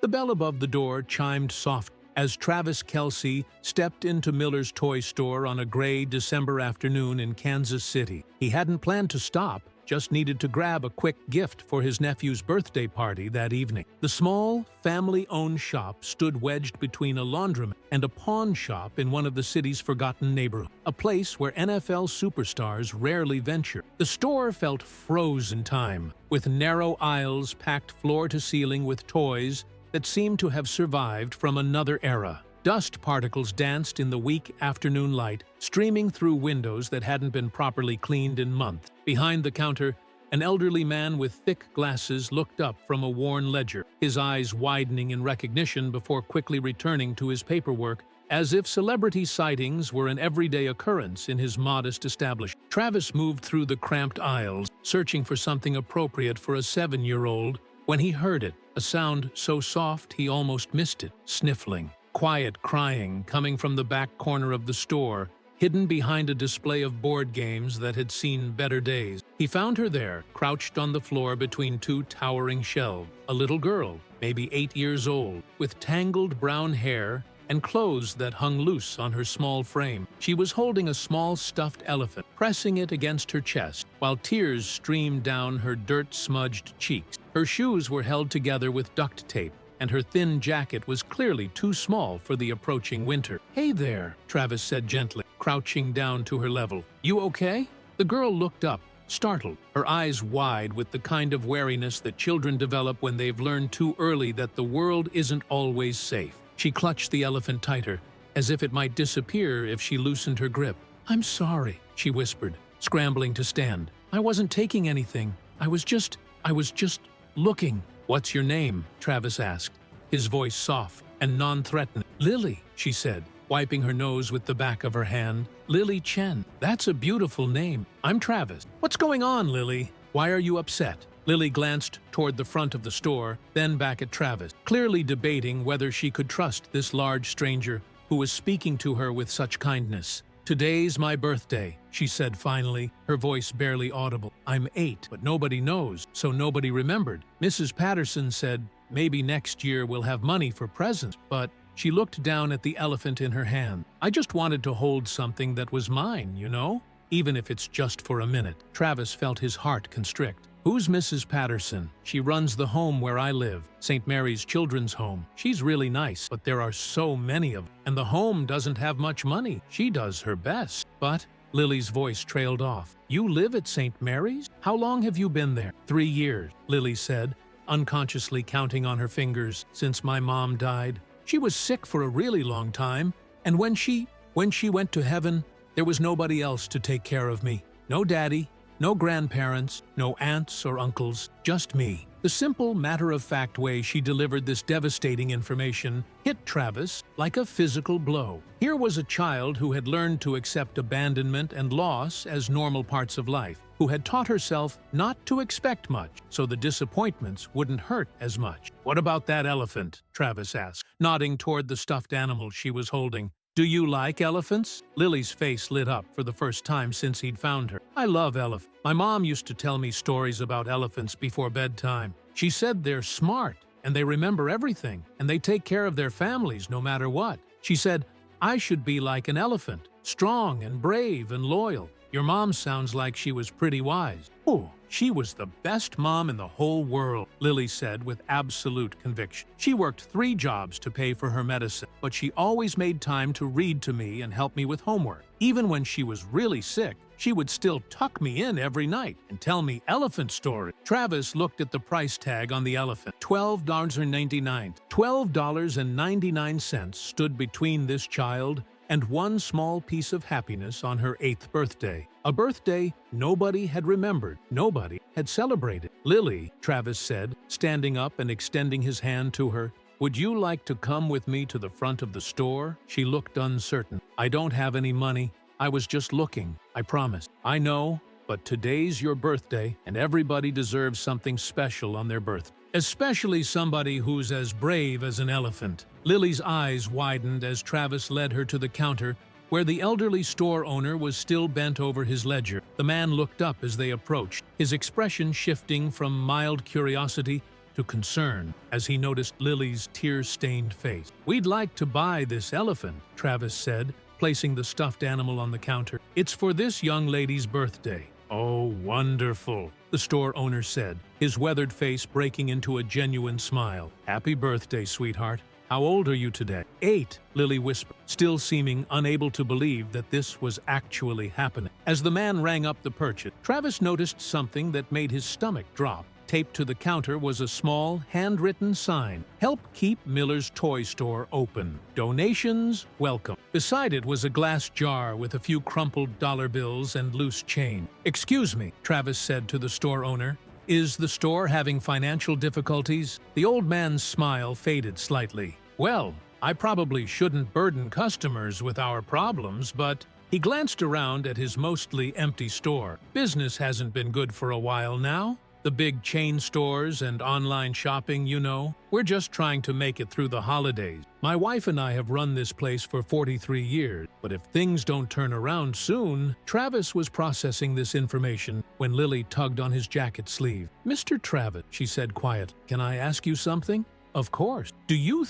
The bell above the door chimed softly as Travis Kelce stepped into Miller's toy store on a gray December afternoon in Kansas City. He hadn't planned to stop, just needed to grab a quick gift for his nephew's birthday party that evening. The small, family-owned shop stood wedged between a laundromat and a pawn shop in one of the city's forgotten neighborhoods, a place where NFL superstars rarely venture. The store felt frozen in time, with narrow aisles packed floor to ceiling with toys that seemed to have survived from another era. Dust particles danced in the weak afternoon light, streaming through windows that hadn't been properly cleaned in months. Behind the counter, an elderly man with thick glasses looked up from a worn ledger, his eyes widening in recognition before quickly returning to his paperwork, as if celebrity sightings were an everyday occurrence in his modest establishment. Travis moved through the cramped aisles, searching for something appropriate for a 7-year-old, when he heard it, a sound so soft he almost missed it, sniffling. Quiet crying coming from the back corner of the store, hidden behind a display of board games that had seen better days. He found her there, crouched on the floor between two towering shelves, a little girl, maybe 8 years old, with tangled brown hair and clothes that hung loose on her small frame. She was holding a small stuffed elephant, pressing it against her chest, while tears streamed down her dirt-smudged cheeks. Her shoes were held together with duct tape, and her thin jacket was clearly too small for the approaching winter. "Hey there," Travis said gently, crouching down to her level. "You okay?" The girl looked up, startled, her eyes wide with the kind of wariness that children develop when they've learned too early that the world isn't always safe. She clutched the elephant tighter, as if it might disappear if she loosened her grip. "I'm sorry," she whispered, scrambling to stand. "I wasn't taking anything. I was just looking." "What's your name?" Travis asked, his voice soft and non-threatening. "Lily," she said, wiping her nose with the back of her hand. "Lily Chen. That's a beautiful name. I'm Travis." "What's going on, Lily? Why are you upset?" Lily glanced toward the front of the store, then back at Travis, clearly debating whether she could trust this large stranger who was speaking to her with such kindness. "Today's my birthday," she said finally, her voice barely audible. "I'm 8, but nobody knows, so nobody remembered. Mrs. Patterson said maybe next year we'll have money for presents, but..." She looked down at the elephant in her hand. "I just wanted to hold something that was mine, you know? Even if it's just for a minute." Travis felt his heart constrict. "Who's Mrs. Patterson?" "She runs the home where I live, St. Mary's Children's Home. She's really nice, but there are so many of them. And the home doesn't have much money. She does her best." "But..." Lily's voice trailed off. "You live at St. Mary's? How long have you been there?" 3 years, Lily said, unconsciously counting on her fingers, "since my mom died. She was sick for a really long time, and when she went to heaven, there was nobody else to take care of me. No daddy, no grandparents, no aunts or uncles, just me." The simple, matter-of-fact way she delivered this devastating information hit Travis like a physical blow. Here was a child who had learned to accept abandonment and loss as normal parts of life, who had taught herself not to expect much, so the disappointments wouldn't hurt as much. "What about that elephant?" Travis asked, nodding toward the stuffed animal she was holding. "Do you like elephants?" Lily's face lit up for the first time since he'd found her. "I love elephants. My mom used to tell me stories about elephants before bedtime. She said they're smart, and they remember everything, and they take care of their families no matter what. She said, I should be like an elephant, strong and brave and loyal. Your mom sounds like she was pretty wise." "Oh, she was the best mom in the whole world," Lily said with absolute conviction. "She worked 3 jobs to pay for her medicine, but she always made time to read to me and help me with homework. Even when she was really sick, she would still tuck me in every night and tell me elephant stories." Travis looked at the price tag on the elephant. $12.99. $12.99 stood between this child and one small piece of happiness on her 8th birthday. A birthday nobody had remembered, nobody had celebrated. "Lily," Travis said, standing up and extending his hand to her, "would you like to come with me to the front of the store?" She looked uncertain. "I don't have any money. I was just looking, I promise." "I know, but today's your birthday, and everybody deserves something special on their birthday. Especially somebody who's as brave as an elephant." Lily's eyes widened as Travis led her to the counter, where the elderly store owner was still bent over his ledger. The man looked up as they approached, his expression shifting from mild curiosity to concern as he noticed Lily's tear-stained face. "We'd like to buy this elephant," Travis said, placing the stuffed animal on the counter. "It's for this young lady's birthday." "Oh, wonderful," the store owner said, his weathered face breaking into a genuine smile. "Happy birthday, sweetheart. How old are you today?" "8, Lily whispered, still seeming unable to believe that this was actually happening. As the man rang up the purchase, Travis noticed something that made his stomach drop. Taped to the counter was a small, handwritten sign. "Help keep Miller's Toy Store open. Donations welcome." Beside it was a glass jar with a few crumpled dollar bills and loose change. "Excuse me," Travis said to the store owner. "Is the store having financial difficulties?" The old man's smile faded slightly. "Well, I probably shouldn't burden customers with our problems, but..." He glanced around at his mostly empty store. "Business hasn't been good for a while now. The big chain stores and online shopping, you know. We're just trying to make it through the holidays. My wife and I have run this place for 43 years, but if things don't turn around soon..." Travis was processing this information when Lily tugged on his jacket sleeve. "Mr. Travis," she said quietly, "can I ask you something?" "Of course. Do you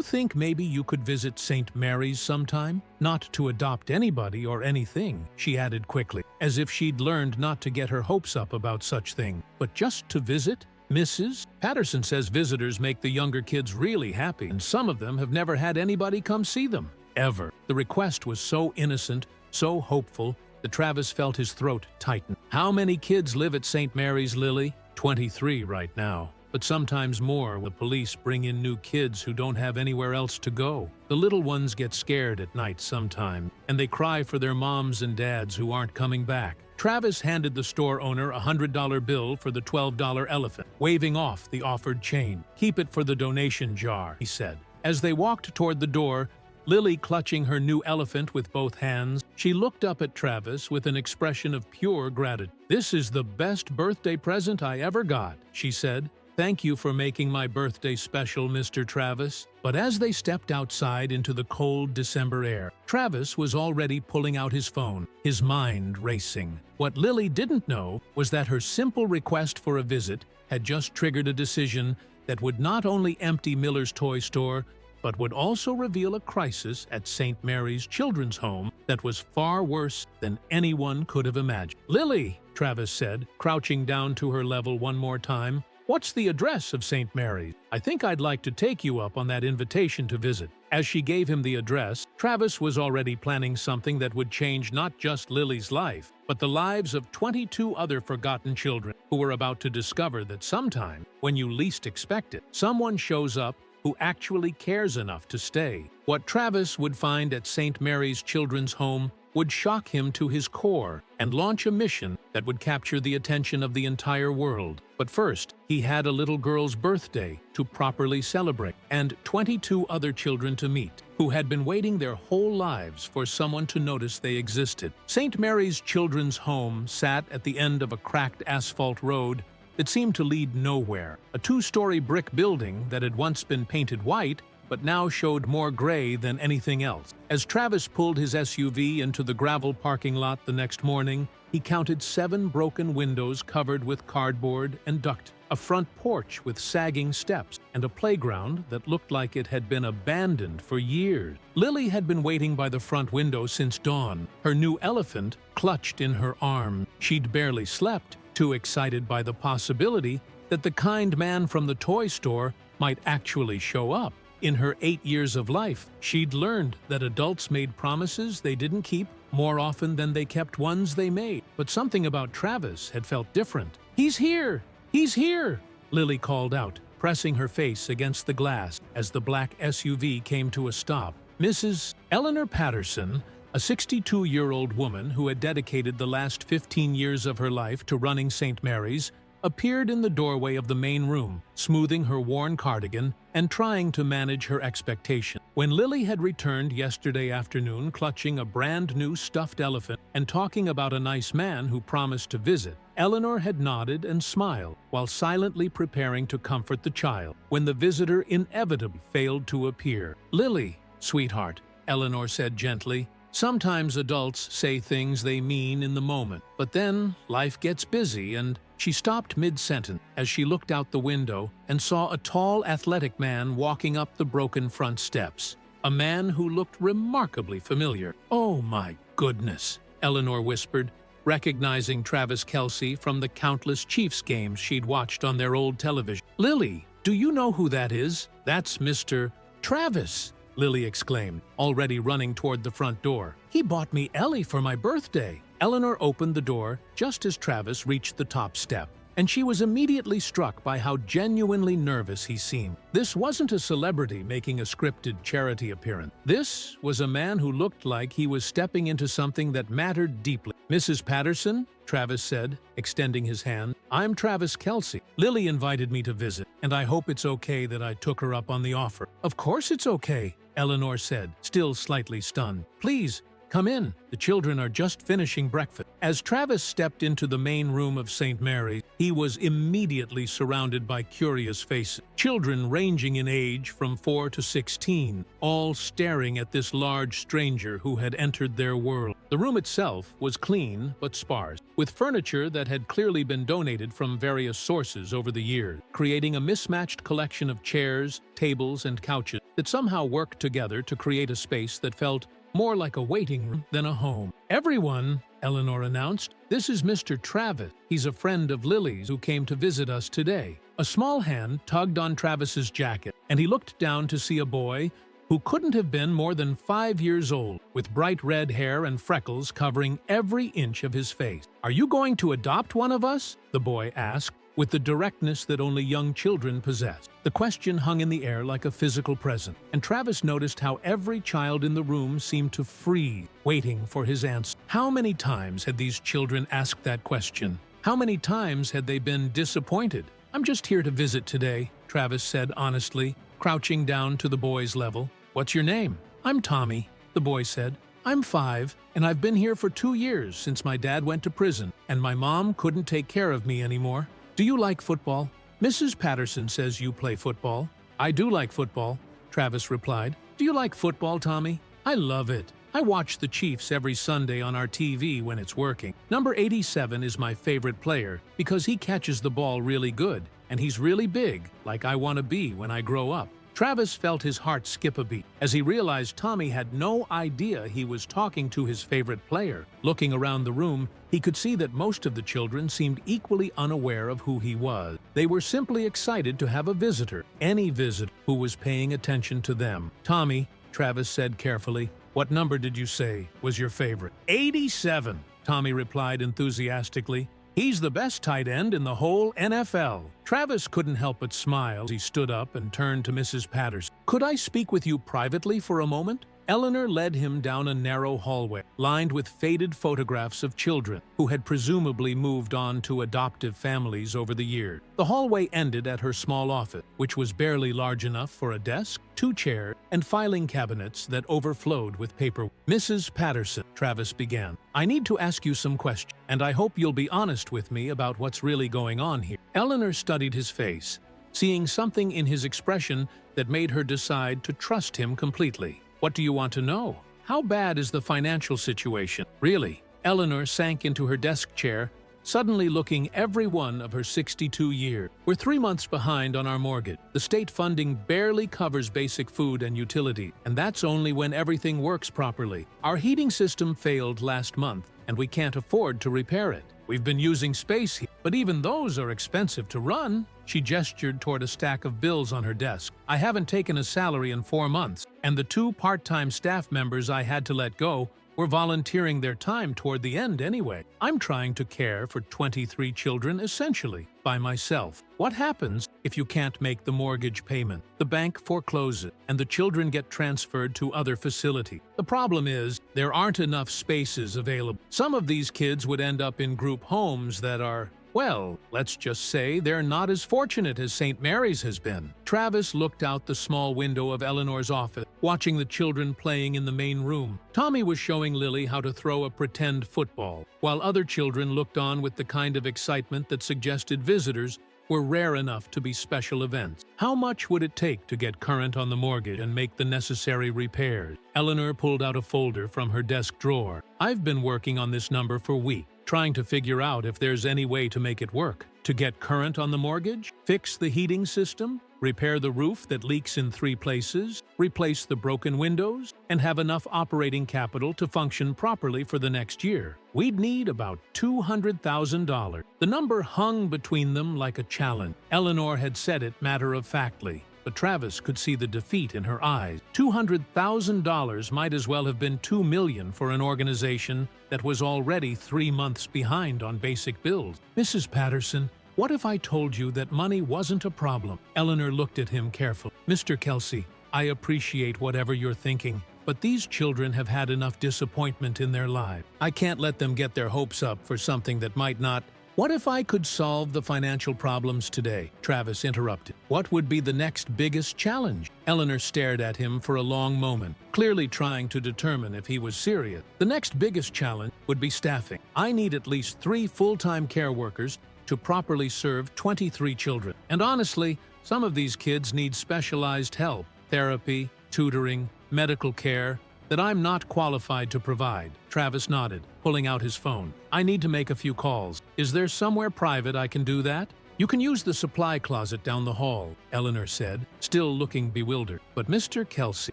think maybe you could visit St. Mary's sometime? Not to adopt anybody or anything," she added quickly, as if she'd learned not to get her hopes up about such thing, "but just to visit?" "Mrs. Patterson says visitors make the younger kids really happy, and some of them have never had anybody come see them. Ever." The request was so innocent, so hopeful, that Travis felt his throat tighten. "How many kids live at St. Mary's, Lily?" 23 right now. But sometimes more. The police bring in new kids who don't have anywhere else to go. The little ones get scared at night sometime, and they cry for their moms and dads who aren't coming back." Travis handed the store owner a $100 bill for the $12 elephant, waving off the offered change. "Keep it for the donation jar," he said. As they walked toward the door, Lily clutching her new elephant with both hands, she looked up at Travis with an expression of pure gratitude. "This is the best birthday present I ever got," she said. "Thank you for making my birthday special, Mr. Travis." But as they stepped outside into the cold December air, Travis was already pulling out his phone, his mind racing. What Lily didn't know was that her simple request for a visit had just triggered a decision that would not only empty Miller's toy store, but would also reveal a crisis at St. Mary's Children's Home that was far worse than anyone could have imagined. "Lily," Travis said, crouching down to her level one more time, "what's the address of St. Mary's? I think I'd like to take you up on that invitation to visit." As she gave him the address, Travis was already planning something that would change not just Lily's life, but the lives of 22 other forgotten children who were about to discover that sometime, when you least expect it, someone shows up who actually cares enough to stay. What Travis would find at St. Mary's Children's Home would shock him to his core and launch a mission that would capture the attention of the entire world. But first, he had a little girl's birthday to properly celebrate, and 22 other children to meet, who had been waiting their whole lives for someone to notice they existed. St. Mary's Children's Home sat at the end of a cracked asphalt road that seemed to lead nowhere. A 2-story brick building that had once been painted white but now showed more gray than anything else. As Travis pulled his SUV into the gravel parking lot the next morning, he counted 7 broken windows covered with cardboard and duct, a front porch with sagging steps, and a playground that looked like it had been abandoned for years. Lily had been waiting by the front window since dawn, her new elephant clutched in her arm. She'd barely slept, too excited by the possibility that the kind man from the toy store might actually show up. In her 8 years of life, she'd learned that adults made promises they didn't keep more often than they kept ones they made. But something about Travis had felt different. "He's here! He's here!" Lily called out, pressing her face against the glass as the black SUV came to a stop. Mrs. Eleanor Patterson, a 62-year-old woman who had dedicated the last 15 years of her life to running St. Mary's, appeared in the doorway of the main room, smoothing her worn cardigan and trying to manage her expectation. When Lily had returned yesterday afternoon clutching a brand-new stuffed elephant and talking about a nice man who promised to visit, Eleanor had nodded and smiled while silently preparing to comfort the child when the visitor inevitably failed to appear. "Lily, sweetheart," Eleanor said gently, Sometimes adults say things they mean in the moment, but then life gets busy and she stopped mid-sentence as she looked out the window and saw a tall, athletic man walking up the broken front steps. A man who looked remarkably familiar. "Oh my goodness," Eleanor whispered, recognizing Travis Kelce from the countless Chiefs games she'd watched on their old television. "Lily, do you know who that is?" "That's Mr. Travis," Lily exclaimed, already running toward the front door. "He bought me Ellie for my birthday." Eleanor opened the door just as Travis reached the top step, and she was immediately struck by how genuinely nervous he seemed. This wasn't a celebrity making a scripted charity appearance. This was a man who looked like he was stepping into something that mattered deeply. "Mrs. Patterson," Travis said, extending his hand, "I'm Travis Kelce. Lily invited me to visit, and I hope it's okay that I took her up on the offer." "Of course it's okay," Eleanor said, still slightly stunned. "Please, come in. The children are just finishing breakfast." As Travis stepped into the main room of St. Mary's, he was immediately surrounded by curious faces. Children ranging in age from 4 to 16, all staring at this large stranger who had entered their world. The room itself was clean but sparse, with furniture that had clearly been donated from various sources over the years, creating a mismatched collection of chairs, tables, and couches that somehow worked together to create a space that felt more like a waiting room than a home. "Everyone," Eleanor announced, "this is Mr. Travis. He's a friend of Lily's who came to visit us today." A small hand tugged on Travis's jacket, and he looked down to see a boy who couldn't have been more than 5 years old, with bright red hair and freckles covering every inch of his face. "Are you going to adopt one of us?" the boy asked, with the directness that only young children possess. The question hung in the air like a physical presence, and Travis noticed how every child in the room seemed to freeze, waiting for his answer. How many times had these children asked that question? How many times had they been disappointed? "I'm just here to visit today," Travis said honestly, crouching down to the boy's level. "What's your name?" "I'm Tommy," the boy said. "I'm 5, and I've been here for 2 years since my dad went to prison, and my mom couldn't take care of me anymore." "Do you like football?" "Mrs. Patterson says you play football." "I do like football," Travis replied. "Do you like football, Tommy?" "I love it. I watch the Chiefs every Sunday on our TV when it's working. Number 87 is my favorite player because he catches the ball really good, and he's really big, like I want to be when I grow up." Travis felt his heart skip a beat as he realized Tommy had no idea he was talking to his favorite player. Looking around the room, he could see that most of the children seemed equally unaware of who he was. They were simply excited to have a visitor, any visitor who was paying attention to them. "Tommy," Travis said carefully, "what number did you say was your favorite?" 87, Tommy replied enthusiastically. "He's the best tight end in the whole NFL." Travis couldn't help but smile as he stood up and turned to Mrs. Patterson. "Could I speak with you privately for a moment?" Eleanor led him down a narrow hallway, lined with faded photographs of children who had presumably moved on to adoptive families over the years. The hallway ended at her small office, which was barely large enough for a desk, 2 chairs, and filing cabinets that overflowed with paper. "Mrs. Patterson," Travis began, "I need to ask you some questions, and I hope you'll be honest with me about what's really going on here." Eleanor studied his face, seeing something in his expression that made her decide to trust him completely. "What do you want to know? How bad is the financial situation? Really?" Eleanor sank into her desk chair, suddenly looking every one of her 62 years. "We're 3 months behind on our mortgage. The state funding barely covers basic food and utility, and that's only when everything works properly. Our heating system failed last month, and we can't afford to repair it. We've been using space heat, but even those are expensive to run." She gestured toward a stack of bills on her desk. "I haven't taken a salary in 4 months, and the 2 part-time staff members I had to let go were volunteering their time toward the end anyway. I'm trying to care for 23 children essentially by myself. What happens if you can't make the mortgage payment? The bank forecloses, and the children get transferred to other facilities. The problem is there aren't enough spaces available. Some of these kids would end up in group homes that are, well, let's just say they're not as fortunate as St. Mary's has been." Travis looked out the small window of Eleanor's office, watching the children playing in the main room. Tommy was showing Lily how to throw a pretend football, while other children looked on with the kind of excitement that suggested visitors were rare enough to be special events. How much would it take to get current on the mortgage and make the necessary repairs? Eleanor pulled out a folder from her desk drawer. I've been working on this number for weeks, trying to figure out if there's any way to make it work. To get current on the mortgage, fix the heating system, repair the roof that leaks in 3 places, replace the broken windows, and have enough operating capital to function properly for the next year. We'd need about $200,000. The number hung between them like a challenge. Eleanor had said it matter-of-factly, but Travis could see the defeat in her eyes. $200,000 might as well have been $2 million for an organization that was already 3 months behind on basic bills. Mrs. Patterson, what if I told you that money wasn't a problem? Eleanor looked at him carefully. Mr. Kelce, I appreciate whatever you're thinking, but these children have had enough disappointment in their lives. I can't let them get their hopes up for something that might not. What if I could solve the financial problems today? Travis interrupted. What would be the next biggest challenge? Eleanor stared at him for a long moment, clearly trying to determine if he was serious. The next biggest challenge would be staffing. I need at least 3 full-time care workers to properly serve 23 children. And honestly, some of these kids need specialized help, therapy, tutoring, medical care, that I'm not qualified to provide. Travis nodded, pulling out his phone. I need to make a few calls. Is there somewhere private I can do that? You can use the supply closet down the hall, Eleanor said, still looking bewildered. But Mr. Kelce,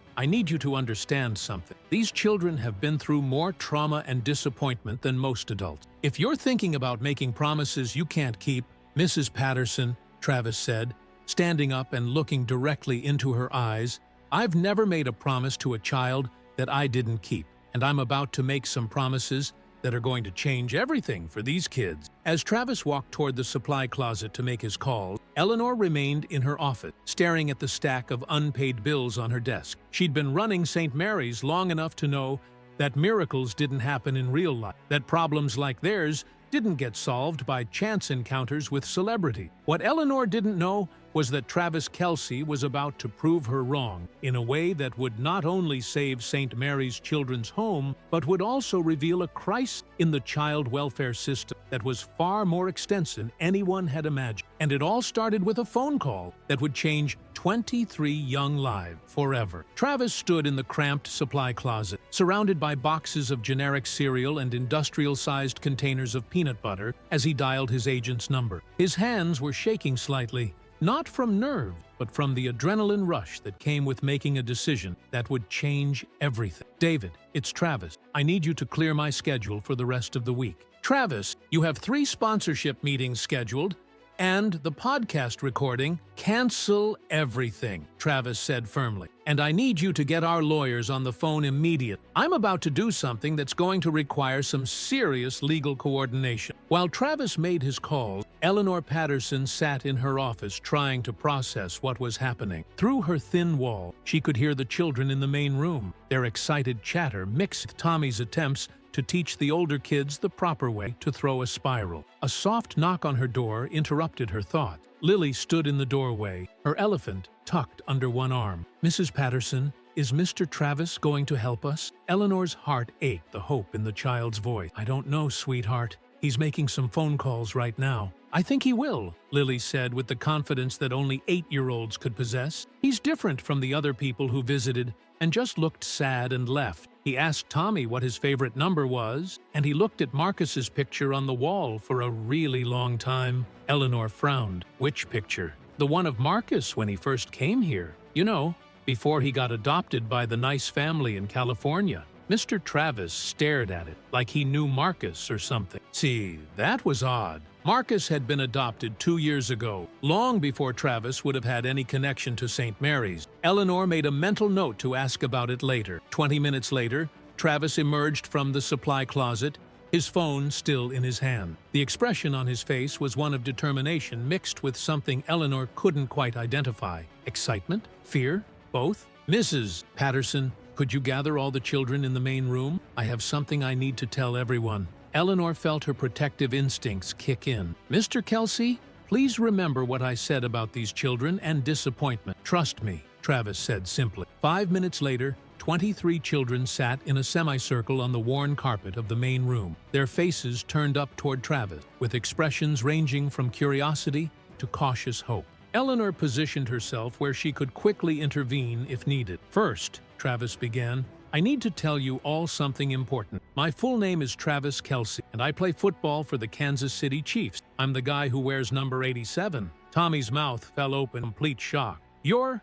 I need you to understand something. These children have been through more trauma and disappointment than most adults. If you're thinking about making promises you can't keep, Mrs. Patterson, Travis said, standing up and looking directly into her eyes, I've never made a promise to a child that I didn't keep, and I'm about to make some promises that are going to change everything for these kids. As Travis walked toward the supply closet to make his call, Eleanor remained in her office, staring at the stack of unpaid bills on her desk. She'd been running St. Mary's long enough to know that miracles didn't happen in real life, that problems like theirs didn't get solved by chance encounters with celebrity. What Eleanor didn't know was that Travis Kelce was about to prove her wrong in a way that would not only save St. Mary's Children's Home, but would also reveal a crisis in the child welfare system that was far more extensive than anyone had imagined. And it all started with a phone call that would change 23 young lives forever. Travis stood in the cramped supply closet, surrounded by boxes of generic cereal and industrial-sized containers of peanut butter as he dialed his agent's number. His hands were shaking slightly, not from nerves, but from the adrenaline rush that came with making a decision that would change everything. David, it's Travis. I need you to clear my schedule for the rest of the week. Travis, you have 3 sponsorship meetings scheduled, and the podcast recording. Cancel everything, Travis said firmly. And I need you to get our lawyers on the phone immediately. I'm about to do something that's going to require some serious legal coordination. While Travis made his calls, Eleanor Patterson sat in her office trying to process what was happening. Through her thin wall, she could hear the children in the main room, their excited chatter mixed with Tommy's attempts to teach the older kids the proper way to throw a spiral. A soft knock on her door interrupted her thought. Lily stood in the doorway, her elephant tucked under one arm. Mrs. Patterson, is Mr. Travis going to help us? Eleanor's heart ached, the hope in the child's voice. I don't know, sweetheart. He's making some phone calls right now. I think he will, Lily said with the confidence that only 8-year-olds could possess. He's different from the other people who visited and just looked sad and left. He asked Tommy what his favorite number was, and he looked at Marcus's picture on the wall for a really long time. Eleanor frowned. Which picture? The one of Marcus when he first came here. You know, before he got adopted by the nice family in California. Mr. Travis stared at it like he knew Marcus or something. See, that was odd. Marcus had been adopted 2 years ago, long before Travis would have had any connection to St. Mary's. Eleanor made a mental note to ask about it later. 20 minutes later, Travis emerged from the supply closet, his phone still in his hand. The expression on his face was one of determination mixed with something Eleanor couldn't quite identify. Excitement? Fear? Both? Mrs. Patterson, could you gather all the children in the main room? I have something I need to tell everyone. Eleanor felt her protective instincts kick in. Mr. Kelce, please remember what I said about these children and disappointment. Trust me, Travis said simply. 5 minutes later, 23 children sat in a semicircle on the worn carpet of the main room, their faces turned up toward Travis, with expressions ranging from curiosity to cautious hope. Eleanor positioned herself where she could quickly intervene if needed. "First," Travis began, "I need to tell you all something important. My full name is Travis Kelce, and I play football for the Kansas City Chiefs. I'm the guy who wears number 87. Tommy's mouth fell open in complete shock. You're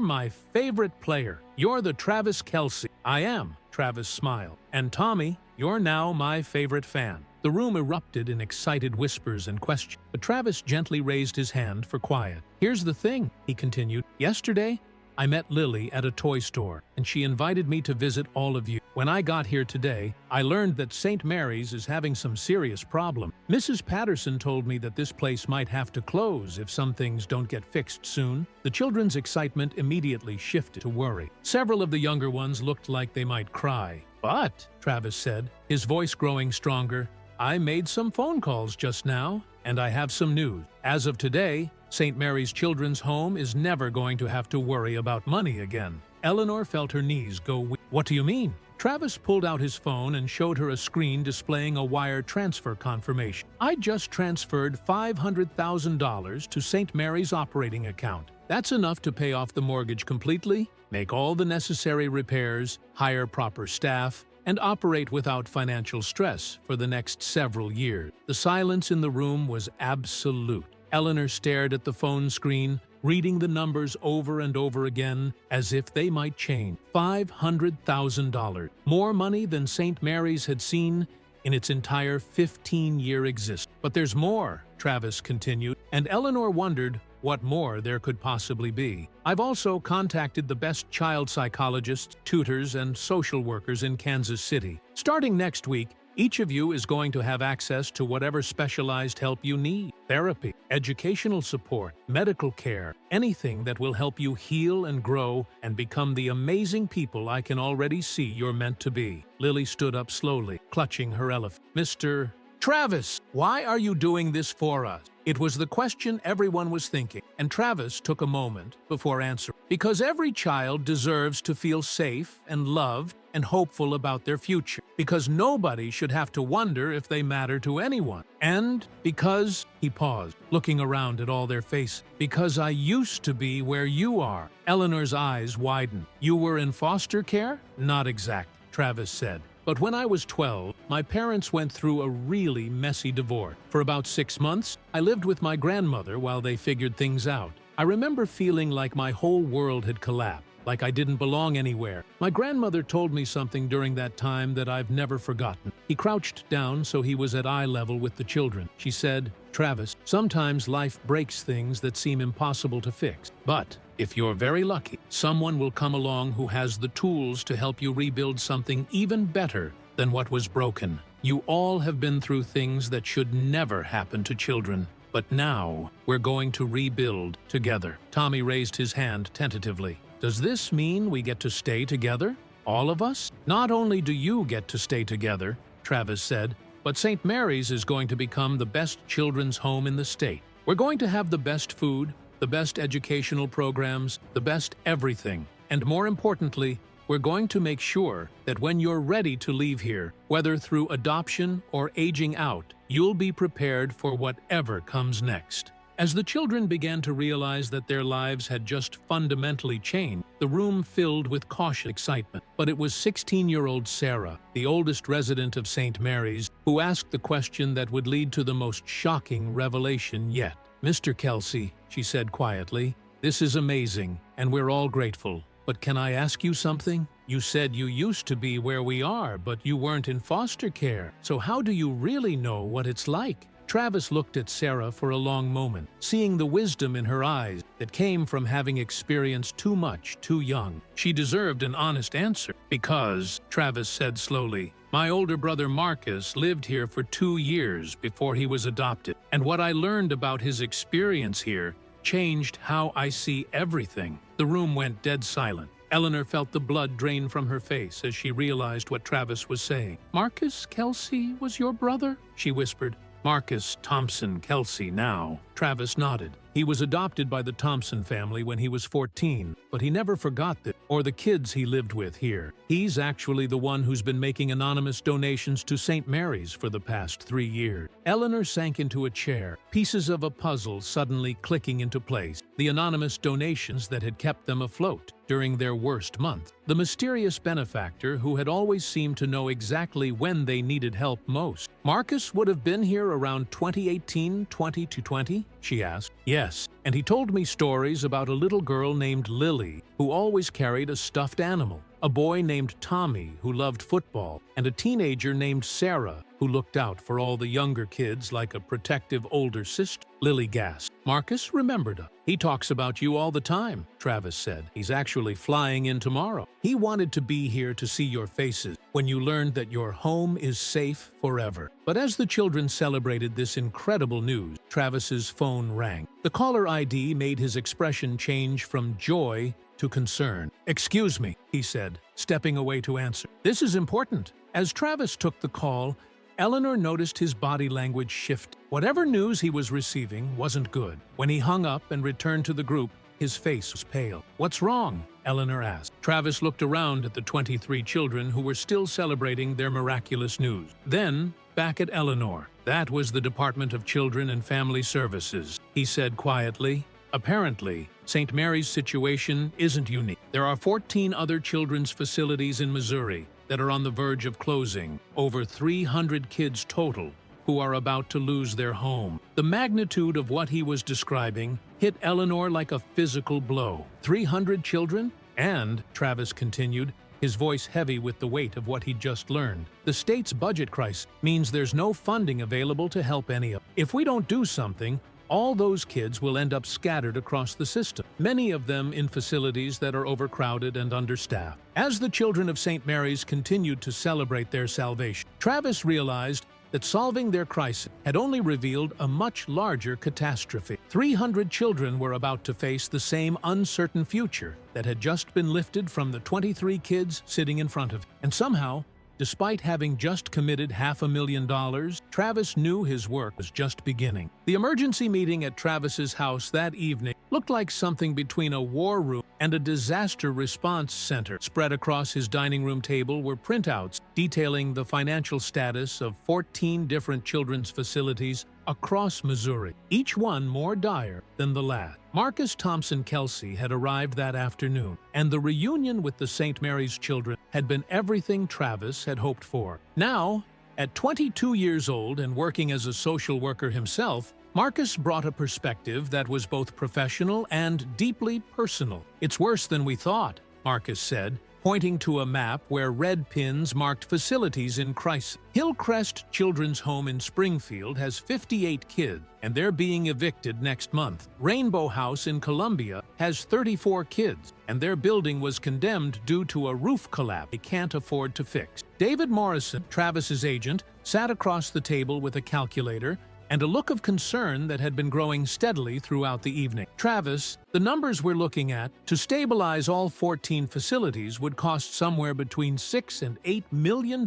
my favorite player. You're the Travis Kelce." "I am," Travis smiled. "And Tommy, you're now my favorite fan." The room erupted in excited whispers and questions, but Travis gently raised his hand for quiet. "Here's the thing," he continued. "Yesterday, I met Lily at a toy store, and she invited me to visit all of you. When I got here today, I learned that St. Mary's is having some serious problem. Mrs. Patterson told me that this place might have to close if some things don't get fixed soon." The children's excitement immediately shifted to worry. Several of the younger ones looked like they might cry. "But," Travis said, his voice growing stronger, "I made some phone calls just now, and I have some news. As of today, St. Mary's Children's Home is never going to have to worry about money again." Eleanor felt her knees go weak. "What do you mean?" Travis pulled out his phone and showed her a screen displaying a wire transfer confirmation. "I just transferred $500,000 to St. Mary's operating account. That's enough to pay off the mortgage completely, make all the necessary repairs, hire proper staff, and operate without financial stress for the next several years." The silence in the room was absolute. Eleanor stared at the phone screen, reading the numbers over and over again as if they might change. $500,000. More money than St. Mary's had seen in its entire 15-year existence. "But there's more," Travis continued, and Eleanor wondered what more there could possibly be. "I've also contacted the best child psychologists, tutors, and social workers in Kansas City. Starting next week, each of you is going to have access to whatever specialized help you need. Therapy, educational support, medical care, anything that will help you heal and grow and become the amazing people I can already see you're meant to be." Lily stood up slowly, clutching her elephant. "Mr. Travis, why are you doing this for us?" It was the question everyone was thinking, and Travis took a moment before answering. "Because every child deserves to feel safe and loved and hopeful about their future. Because nobody should have to wonder if they matter to anyone. And because," he paused, looking around at all their faces, "because I used to be where you are." Eleanor's eyes widened. "You were in foster care?" "Not exactly," Travis said. "But when I was 12, my parents went through a really messy divorce. For about 6 months, I lived with my grandmother while they figured things out. I remember feeling like my whole world had collapsed, like I didn't belong anywhere. My grandmother told me something during that time that I've never forgotten." He crouched down so he was at eye level with the children. She said, "Travis, sometimes life breaks things that seem impossible to fix. But if you're very lucky, someone will come along who has the tools to help you rebuild something even better than what was broken. You all have been through things that should never happen to children. But now, we're going to rebuild together." Tommy raised his hand tentatively. "Does this mean we get to stay together? All of us?" "Not only do you get to stay together," Travis said, "but St. Mary's is going to become the best children's home in the state. We're going to have the best food, the best educational programs, the best everything. And more importantly, we're going to make sure that when you're ready to leave here, whether through adoption or aging out, you'll be prepared for whatever comes next." As the children began to realize that their lives had just fundamentally changed, the room filled with cautious excitement. But it was 16-year-old Sarah, the oldest resident of St. Mary's, who asked the question that would lead to the most shocking revelation yet. "Mr. Kelce," she said quietly, "this is amazing, and we're all grateful. But can I ask you something? You said you used to be where we are, but you weren't in foster care. So how do you really know what it's like?" Travis looked at Sarah for a long moment, seeing the wisdom in her eyes that came from having experienced too much too young. She deserved an honest answer. "Because," Travis said slowly, "my older brother Marcus lived here for 2 years before he was adopted, and what I learned about his experience here changed how I see everything." The room went dead silent. Eleanor felt the blood drain from her face as she realized what Travis was saying. "Marcus Kelce was your brother?" she whispered. "Marcus Thompson Kelce now," Travis nodded. He was adopted by the Thompson family when he was 14, but he never forgot that, or the kids he lived with here. He's actually the one who's been making anonymous donations to St. Mary's for the past 3 years. Eleanor sank into a chair, pieces of a puzzle suddenly clicking into place. The anonymous donations that had kept them afloat during their worst month. The mysterious benefactor who had always seemed to know exactly when they needed help most. Marcus would have been here around 2018, 2020? She asked. Yes, and he told me stories about a little girl named Lily who always carried a stuffed animal, a boy named Tommy who loved football, and a teenager named Sarah who looked out for all the younger kids like a protective older sister. Lily gasped. Marcus remembered her. He talks about you all the time, Travis said. He's actually flying in tomorrow. He wanted to be here to see your faces when you learned that your home is safe forever. But as the children celebrated this incredible news, Travis's phone rang. The caller ID made his expression change from joy to concern. Excuse me, he said, stepping away to answer. This is important. As Travis took the call, Eleanor noticed his body language shift. Whatever news he was receiving wasn't good. When he hung up and returned to the group, his face was pale. What's wrong? Eleanor asked. Travis looked around at the 23 children who were still celebrating their miraculous news. Then, back at Eleanor. That was the Department of Children and Family Services, he said quietly. Apparently, St. Mary's situation isn't unique. There are 14 other children's facilities in Missouri that are on the verge of closing, over 300 kids total who are about to lose their home. The magnitude of what he was describing hit Eleanor like a physical blow. 300 children? And, Travis continued, his voice heavy with the weight of what he'd just learned, the state's budget crisis means there's no funding available to help any of them. If we don't do something, all those kids will end up scattered across the system, many of them in facilities that are overcrowded and understaffed. As the children of St. Mary's continued to celebrate their salvation, Travis realized that solving their crisis had only revealed a much larger catastrophe. 300 children were about to face the same uncertain future that had just been lifted from the 23 kids sitting in front of him. And somehow, despite having just committed $500,000, Travis knew his work was just beginning. The emergency meeting at Travis's house that evening looked like something between a war room and a disaster response center. Spread across his dining room table were printouts detailing the financial status of 14 different children's facilities across Missouri, each one more dire than the last. Marcus Thompson Kelce had arrived that afternoon, and the reunion with the St. Mary's children had been everything Travis had hoped for. Now, at 22 years old and working as a social worker himself, Marcus brought a perspective that was both professional and deeply personal. It's worse than we thought, Marcus said, pointing to a map where red pins marked facilities in crisis. Hillcrest Children's Home in Springfield has 58 kids, and they're being evicted next month. Rainbow House in Columbia has 34 kids, and their building was condemned due to a roof collapse they can't afford to fix. David Morrison, Travis's agent, sat across the table with a calculator and a look of concern that had been growing steadily throughout the evening. Travis, the numbers we're looking at, to stabilize all 14 facilities would cost somewhere between $6 and $8 million.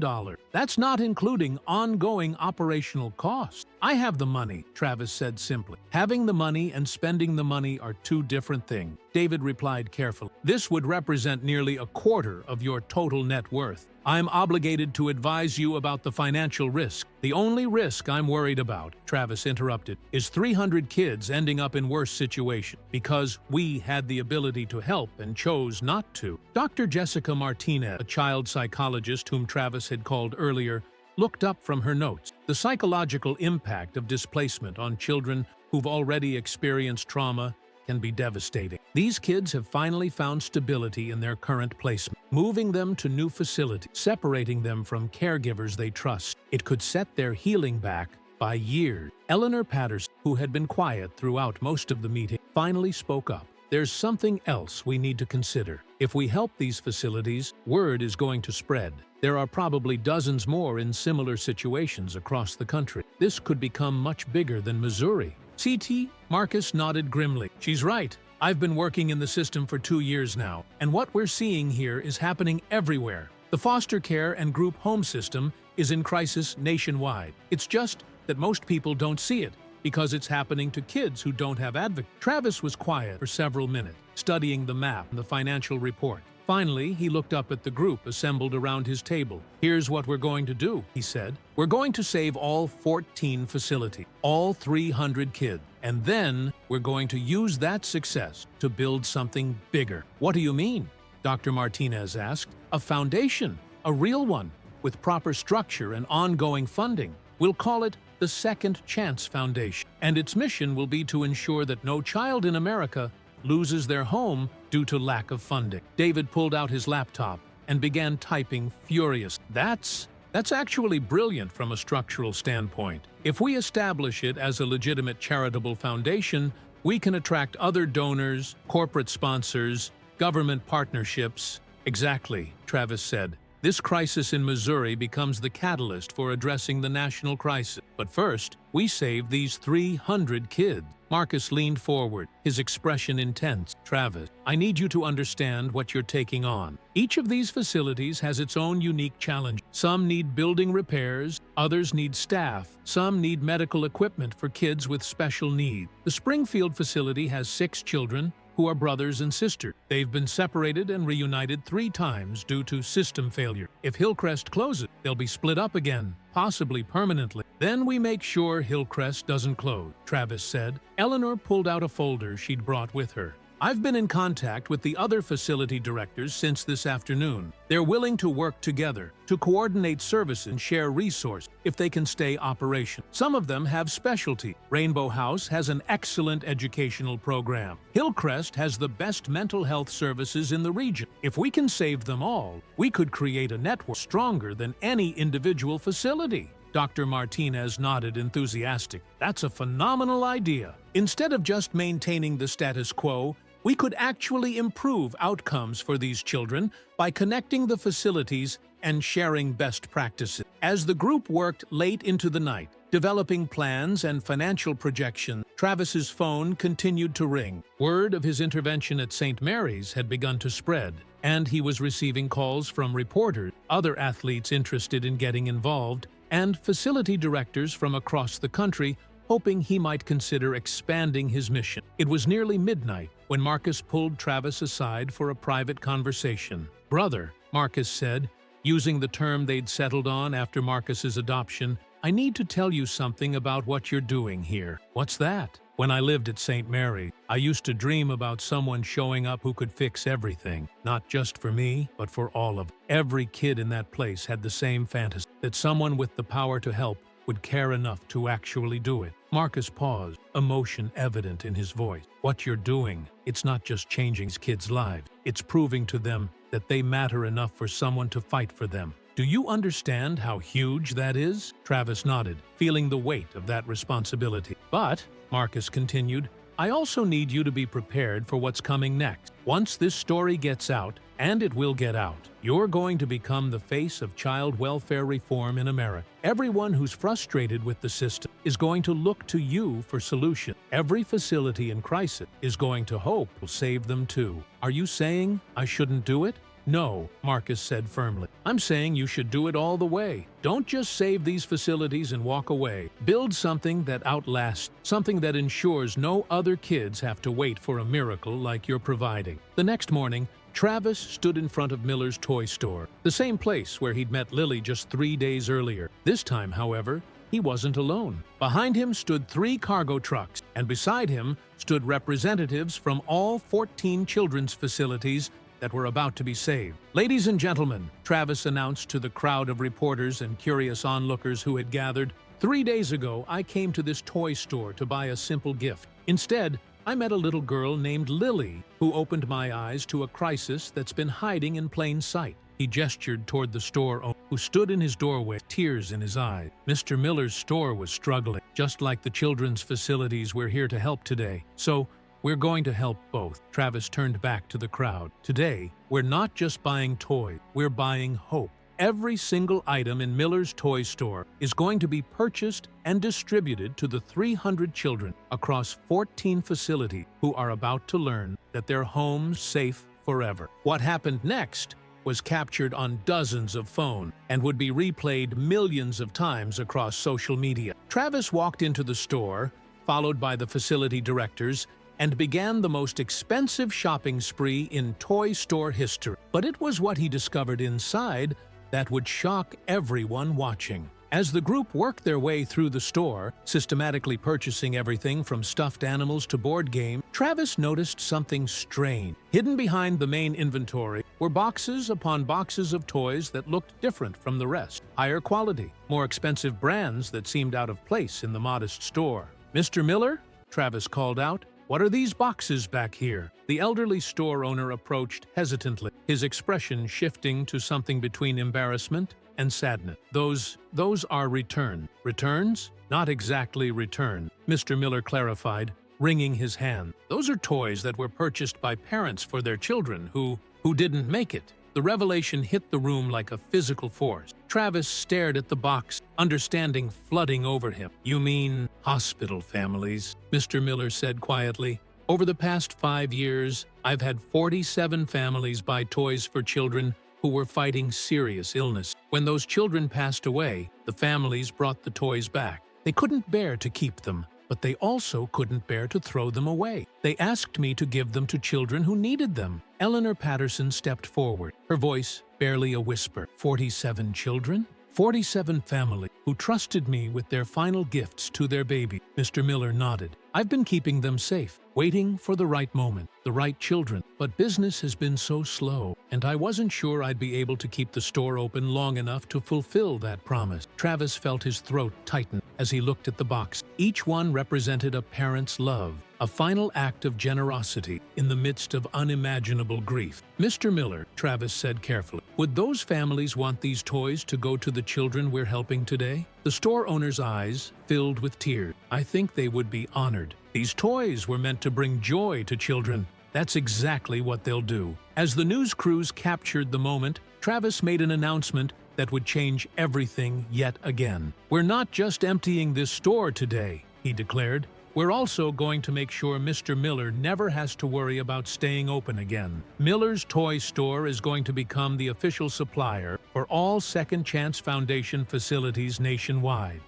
That's not including ongoing operational costs. I have the money, Travis said simply. Having the money and spending the money are two different things. David replied carefully. This would represent nearly a quarter of your total net worth. I'm obligated to advise you about the financial risk. The only risk I'm worried about, Travis interrupted, is 300 kids ending up in worse situations because we had the ability to help and chose not to. Dr. Jessica Martinez, a child psychologist whom Travis had called earlier, looked up from her notes. The psychological impact of displacement on children who've already experienced trauma can be devastating. These kids have finally found stability in their current placement, moving them to new facilities, separating them from caregivers they trust. It could set their healing back by years. Eleanor Patterson, who had been quiet throughout most of the meeting, finally spoke up. There's something else we need to consider. If we help these facilities, word is going to spread. There are probably dozens more in similar situations across the country. This could become much bigger than Missouri. CT, Marcus nodded grimly. She's right. I've been working in the system for 2 years now, and what we're seeing here is happening everywhere. The foster care and group home system is in crisis nationwide. It's just that most people don't see it. because it's happening to kids who don't have advocates. Travis was quiet for several minutes, studying the map and the financial report. Finally, he looked up at the group assembled around his table. "Here's what we're going to do," he said. "We're going to save all 14 facilities, all 300 kids. And then we're going to use that success to build something bigger." "What do you mean?" Dr. Martinez asked. "A foundation, a real one, with proper structure and ongoing funding. We'll call it the Second Chance Foundation, and its mission will be to ensure that no child in America loses their home due to lack of funding." David pulled out his laptop and began typing furious. That's actually brilliant from a structural standpoint. If we establish it as a legitimate charitable foundation, we can attract other donors, corporate sponsors, government partnerships. "Exactly," Travis said. "This crisis in Missouri becomes the catalyst for addressing the national crisis. But first, we save these 300 kids." Marcus leaned forward, his expression intense. "Travis, I need you to understand what you're taking on. Each of these facilities has its own unique challenge. Some need building repairs, others need staff, some need medical equipment for kids with special needs. The Springfield facility has 6 children who are brothers and sisters. They've been separated and reunited 3 times due to system failure. If Hillcrest closes, they'll be split up again, possibly permanently. Then we make sure Hillcrest doesn't close," Travis said. Eleanor pulled out a folder she'd brought with her. "I've been in contact with the other facility directors since this afternoon. They're willing to work together, to coordinate services and share resources if they can stay operational. Some of them have specialty. Rainbow House has an excellent educational program. Hillcrest has the best mental health services in the region. If we can save them all, we could create a network stronger than any individual facility." Dr. Martinez nodded enthusiastic. "That's a phenomenal idea. Instead of just maintaining the status quo, we could actually improve outcomes for these children by connecting the facilities and sharing best practices." As the group worked late into the night, developing plans and financial projections, Travis's phone continued to ring. Word of his intervention at St. Mary's had begun to spread, and he was receiving calls from reporters, other athletes interested in getting involved, and facility directors from across the country hoping he might consider expanding his mission. It was nearly midnight when Marcus pulled Travis aside for a private conversation. "Brother," Marcus said, using the term they'd settled on after Marcus's adoption, "I need to tell you something about what you're doing here." "What's that?" "When I lived at St. Mary, I used to dream about someone showing up who could fix everything, not just for me, but for all of them. Every kid in that place had the same fantasy, that someone with the power to help would care enough to actually do it." Marcus paused, emotion evident in his voice. "What you're doing, it's not just changing kids' lives, it's proving to them that they matter enough for someone to fight for them. Do you understand how huge that is?" Travis nodded, feeling the weight of that responsibility. "But," Marcus continued, "I also need you to be prepared for what's coming next. Once this story gets out, and it will get out, you're going to become the face of child welfare reform in America. Everyone who's frustrated with the system is going to look to you for solutions. Every facility in crisis is going to hope will save them too. Are you saying I shouldn't do it?" "No," Marcus said firmly. "I'm saying you should do it all the way. Don't just save these facilities and walk away. Build something that outlasts, something that ensures no other kids have to wait for a miracle like you're providing." The next morning, Travis stood in front of Miller's toy store, the same place where he'd met Lily just 3 days earlier. This time, however, he wasn't alone. Behind him stood 3 cargo trucks, and beside him stood representatives from all 14 children's facilities that were about to be saved. "Ladies and gentlemen," Travis announced to the crowd of reporters and curious onlookers who had gathered, 3 days ago I came to this toy store to buy a simple gift. Instead, I met a little girl named Lily who opened my eyes to a crisis that's been hiding in plain sight." He gestured toward the store owner, who stood in his doorway, tears in his eyes. "Mr. Miller's store was struggling, just like the children's facilities we're here to help today. So, we're going to help both." Travis turned back to the crowd. "Today, we're not just buying toys, we're buying hope. Every single item in Miller's toy store is going to be purchased and distributed to the 300 children across 14 facilities who are about to learn that their home's safe forever." What happened next was captured on dozens of phones and would be replayed millions of times across social media. Travis walked into the store, followed by the facility directors, and began the most expensive shopping spree in toy store history. But it was what he discovered inside that would shock everyone watching. As the group worked their way through the store, systematically purchasing everything from stuffed animals to board games, Travis noticed something strange. Hidden behind the main inventory were boxes upon boxes of toys that looked different from the rest. Higher quality, more expensive brands that seemed out of place in the modest store. "Mr. Miller?" Travis called out. "What are these boxes back here?" The elderly store owner approached hesitantly, his expression shifting to something between embarrassment and sadness. Those are returns." "Returns?" "Not exactly return," Mr. Miller clarified, wringing his hand. "Those are toys that were purchased by parents for their children who didn't make it." The revelation hit the room like a physical force. Travis stared at the box, understanding flooding over him. "You mean hospital families?" Mr. Miller said quietly. "Over the past 5 years, I've had 47 families buy toys for children who were fighting serious illness. When those children passed away, the families brought the toys back. They couldn't bear to keep them, but they also couldn't bear to throw them away. They asked me to give them to children who needed them." Eleanor Patterson stepped forward, her voice barely a whisper. 47 children? 47 families who trusted me with their final gifts to their baby. Mr. Miller nodded. "I've been keeping them safe, waiting for the right moment, the right children. But business has been so slow, and I wasn't sure I'd be able to keep the store open long enough to fulfill that promise." Travis felt his throat tighten as he looked at the box. Each one represented a parent's love, a final act of generosity in the midst of unimaginable grief. "Mr. Miller," Travis said carefully, "would those families want these toys to go to the children we're helping today?" The store owner's eyes filled with tears. "I think they would be honored. These toys were meant to bring joy to children. That's exactly what they'll do." As the news crews captured the moment, Travis made an announcement that would change everything yet again. "We're not just emptying this store today," he declared. "We're also going to make sure Mr. Miller never has to worry about staying open again. Miller's Toy Store is going to become the official supplier for all Second Chance Foundation facilities nationwide."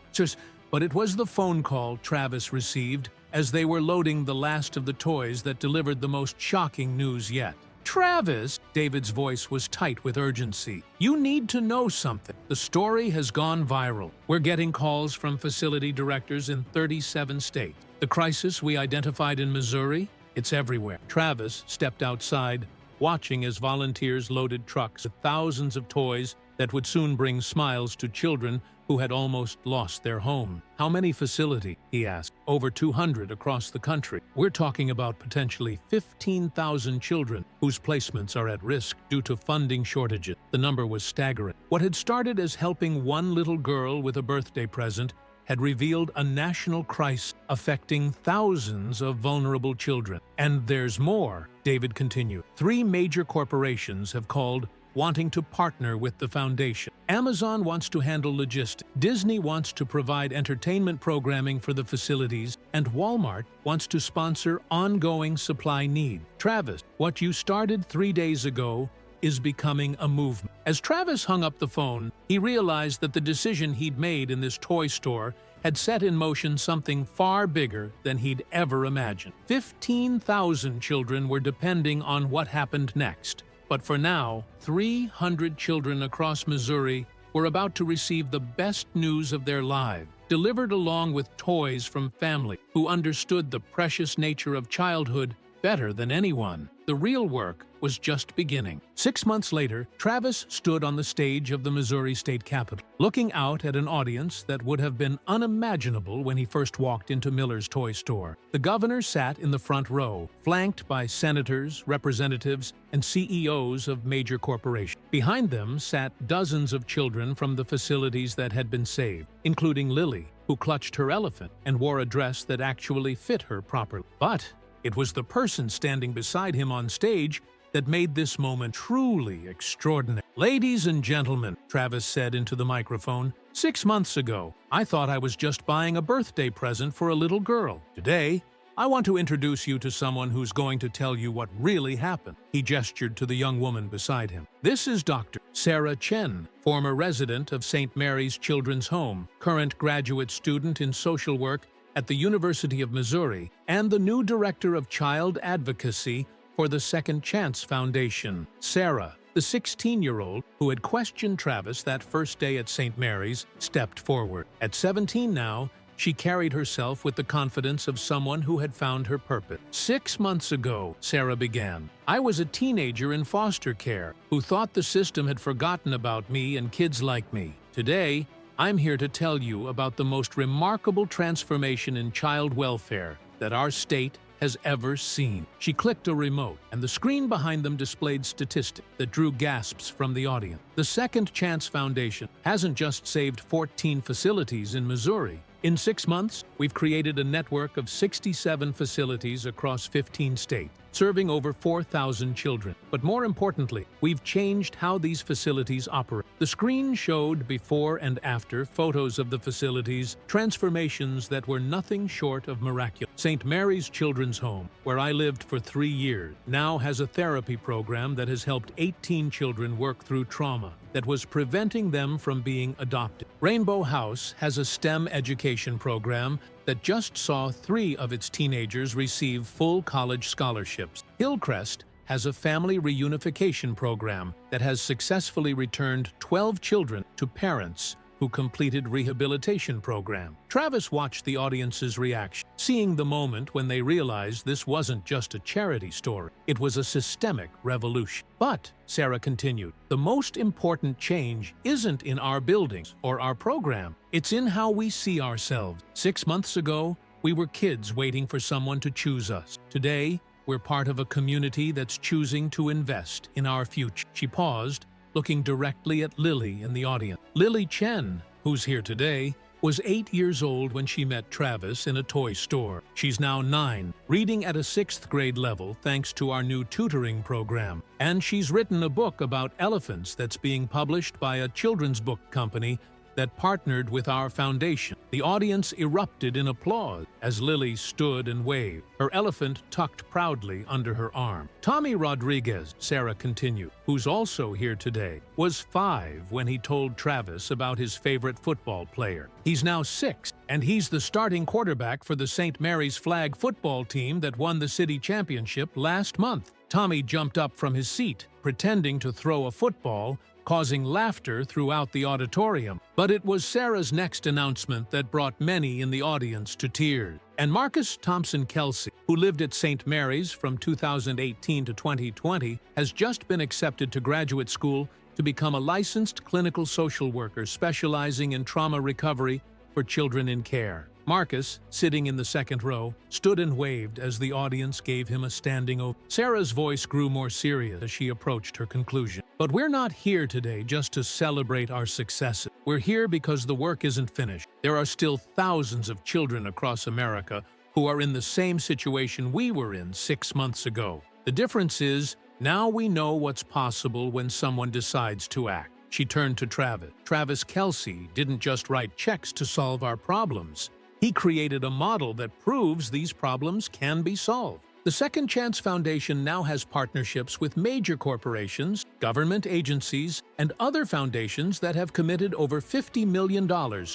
But it was the phone call Travis received as they were loading the last of the toys that delivered the most shocking news yet. "Travis," David's voice was tight with urgency, "you need to know something. The story has gone viral. We're getting calls from facility directors in 37 states. The crisis we identified in Missouri, it's everywhere." Travis stepped outside, watching as volunteers loaded trucks with thousands of toys that would soon bring smiles to children who had almost lost their home. "How many facilities?" he asked. "Over 200 across the country. We're talking about potentially 15,000 children whose placements are at risk due to funding shortages." The number was staggering. What had started as helping one little girl with a birthday present had revealed a national crisis affecting thousands of vulnerable children. "And there's more," David continued. 3 major corporations have called, wanting to partner with the foundation. Amazon wants to handle logistics, Disney wants to provide entertainment programming for the facilities, and Walmart wants to sponsor ongoing supply needs. "Travis, what you started 3 days ago is becoming a movement." As Travis hung up the phone, he realized that the decision he'd made in this toy store had set in motion something far bigger than he'd ever imagined. 15,000 children were depending on what happened next. But for now, 300 children across Missouri were about to receive the best news of their lives, delivered along with toys from family who understood the precious nature of childhood better than anyone. The real work was just beginning. 6 months later, Travis stood on the stage of the Missouri State Capitol, looking out at an audience that would have been unimaginable when he first walked into Miller's toy store. The governor sat in the front row, flanked by senators, representatives, and CEOs of major corporations. Behind them sat dozens of children from the facilities that had been saved, including Lily, who clutched her elephant and wore a dress that actually fit her properly. But it was the person standing beside him on stage that made this moment truly extraordinary. "Ladies and gentlemen," Travis said into the microphone, 6 months ago, I thought I was just buying a birthday present for a little girl. Today, I want to introduce you to someone who's going to tell you what really happened." He gestured to the young woman beside him. "This is Dr. Sarah Chen, former resident of St. Mary's Children's Home, current graduate student in social work at the University of Missouri and the new director of child advocacy for the Second Chance Foundation. Sarah, the 16-year-old who had questioned Travis that first day at St. Mary's, stepped forward. At 17 now, she carried herself with the confidence of someone who had found her purpose. 6 months ago, Sarah began. I was a teenager in foster care who thought the system had forgotten about me and kids like me. Today, I'm here to tell you about the most remarkable transformation in child welfare that our state has ever seen. She clicked a remote, and the screen behind them displayed statistics that drew gasps from the audience. The Second Chance Foundation hasn't just saved 14 facilities in Missouri. In 6 months, we've created a network of 67 facilities across 15 states, serving over 4,000 children. But more importantly, we've changed how these facilities operate. The screen showed before and after photos of the facilities, transformations that were nothing short of miraculous. St. Mary's Children's Home, where I lived for 3 years, now has a therapy program that has helped 18 children work through trauma that was preventing them from being adopted. Rainbow House has a STEM education program that just saw 3 of its teenagers receive full college scholarships. Hillcrest has a family reunification program that has successfully returned 12 children to parents who completed rehabilitation program. Travis watched the audience's reaction, seeing the moment when they realized this wasn't just a charity story. It was a systemic revolution. But, Sarah continued, the most important change isn't in our buildings or our program. It's in how we see ourselves. 6 months ago, we were kids waiting for someone to choose us. Today, we're part of a community that's choosing to invest in our future. She paused, looking directly at Lily in the audience. Lily Chen, who's here today, was 8 years old when she met Travis in a toy store. She's now 9, reading at a 6th grade level thanks to our new tutoring program. And she's written a book about elephants that's being published by a children's book company that partnered with our foundation. The audience erupted in applause as Lily stood and waved, her elephant tucked proudly under her arm. Tommy Rodriguez, Sarah continued, who's also here today, was 5 when he told Travis about his favorite football player. He's now 6, and he's the starting quarterback for the St. Mary's flag football team that won the city championship last month. Tommy jumped up from his seat, pretending to throw a football, causing laughter throughout the auditorium. But it was Sarah's next announcement that brought many in the audience to tears. And Marcus Thompson Kelce, who lived at St. Mary's from 2018 to 2020, has just been accepted to graduate school to become a licensed clinical social worker specializing in trauma recovery for children in care. Marcus, sitting in the second row, stood and waved as the audience gave him a standing ovation. Sarah's voice grew more serious as she approached her conclusion. But we're not here today just to celebrate our successes. We're here because the work isn't finished. There are still thousands of children across America who are in the same situation we were in 6 months ago. The difference is, now we know what's possible when someone decides to act. She turned to Travis. Travis Kelce didn't just write checks to solve our problems. He created a model that proves these problems can be solved. The Second Chance Foundation now has partnerships with major corporations, government agencies, and other foundations that have committed over $50 million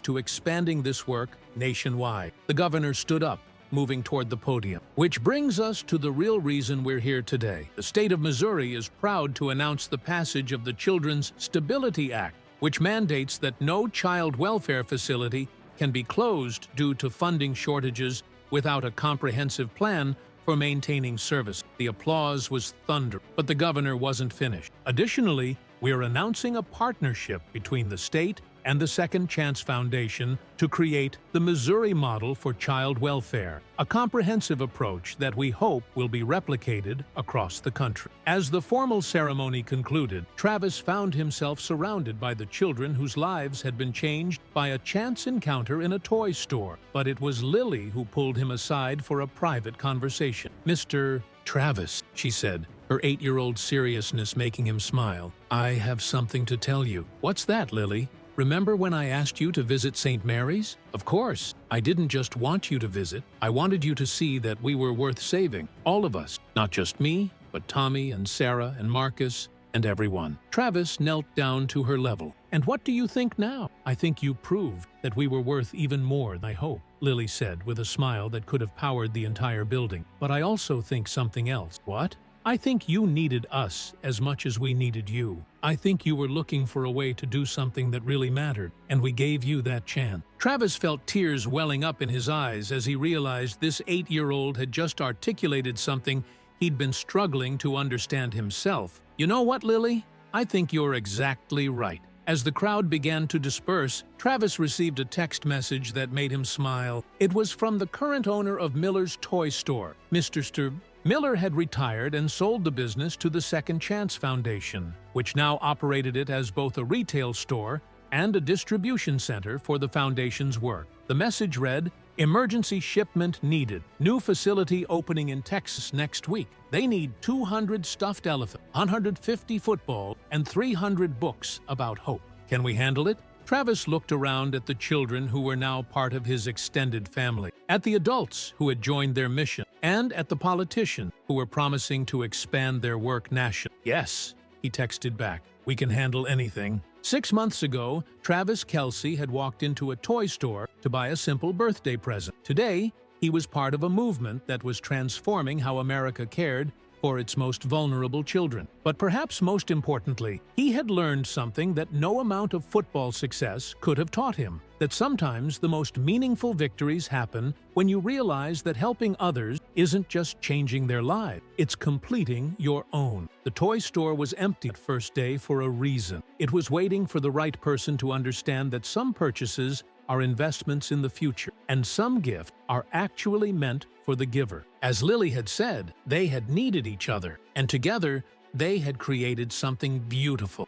to expanding this work nationwide. The governor stood up, moving toward the podium. Which brings us to the real reason we're here today. The state of Missouri is proud to announce the passage of the Children's Stability Act, which mandates that no child welfare facility can be closed due to funding shortages without a comprehensive plan for maintaining service. The applause was thunder, but the governor wasn't finished. Additionally, we're announcing a partnership between the state and the Second Chance Foundation to create the Missouri Model for Child Welfare, a comprehensive approach that we hope will be replicated across the country. As the formal ceremony concluded, Travis found himself surrounded by the children whose lives had been changed by a chance encounter in a toy store. But it was Lily who pulled him aside for a private conversation. "Mr. Travis," she said, her 8-year-old seriousness making him smile, "I have something to tell you." "What's that, Lily? Remember when I asked you to visit St. Mary's? Of course. I didn't just want you to visit. I wanted you to see that we were worth saving. All of us. Not just me, but Tommy and Sarah and Marcus. and everyone. Travis knelt down to her level. "And what do you think now?" "I think you proved that we were worth even more than I hope," Lily said with a smile that could have powered the entire building. "But I also think something else." "What?" "I think you needed us as much as we needed you. I think you were looking for a way to do something that really mattered, and we gave you that chance." Travis felt tears welling up in his eyes as he realized this 8-year-old had just articulated something he'd been struggling to understand himself. "You know what, Lily? I think you're exactly right." As the crowd began to disperse, Travis received a text message that made him smile. It was from the current owner of Miller's toy store, Mr. Sturb. Miller had retired and sold the business to the Second Chance Foundation, which now operated it as both a retail store and a distribution center for the foundation's work. The message read, "Emergency shipment needed. New facility opening in Texas next week. They need 200 stuffed elephants, 150 football, and 300 books about hope. Can we handle it?" Travis looked around at the children who were now part of his extended family, at the adults who had joined their mission, and at the politicians who were promising to expand their work nationally. "Yes," he texted back, "we can handle anything." 6 months ago, Travis Kelce had walked into a toy store to buy a simple birthday present. Today, he was part of a movement that was transforming how America cared for its most vulnerable children. But perhaps most importantly, he had learned something that no amount of football success could have taught him, that sometimes the most meaningful victories happen when you realize that helping others isn't just changing their lives, it's completing your own. The toy store was empty at first day for a reason. It was waiting for the right person to understand that some purchases are investments in the future, and some gifts are actually meant for the giver. As Lily had said, they had needed each other, and together they had created something beautiful.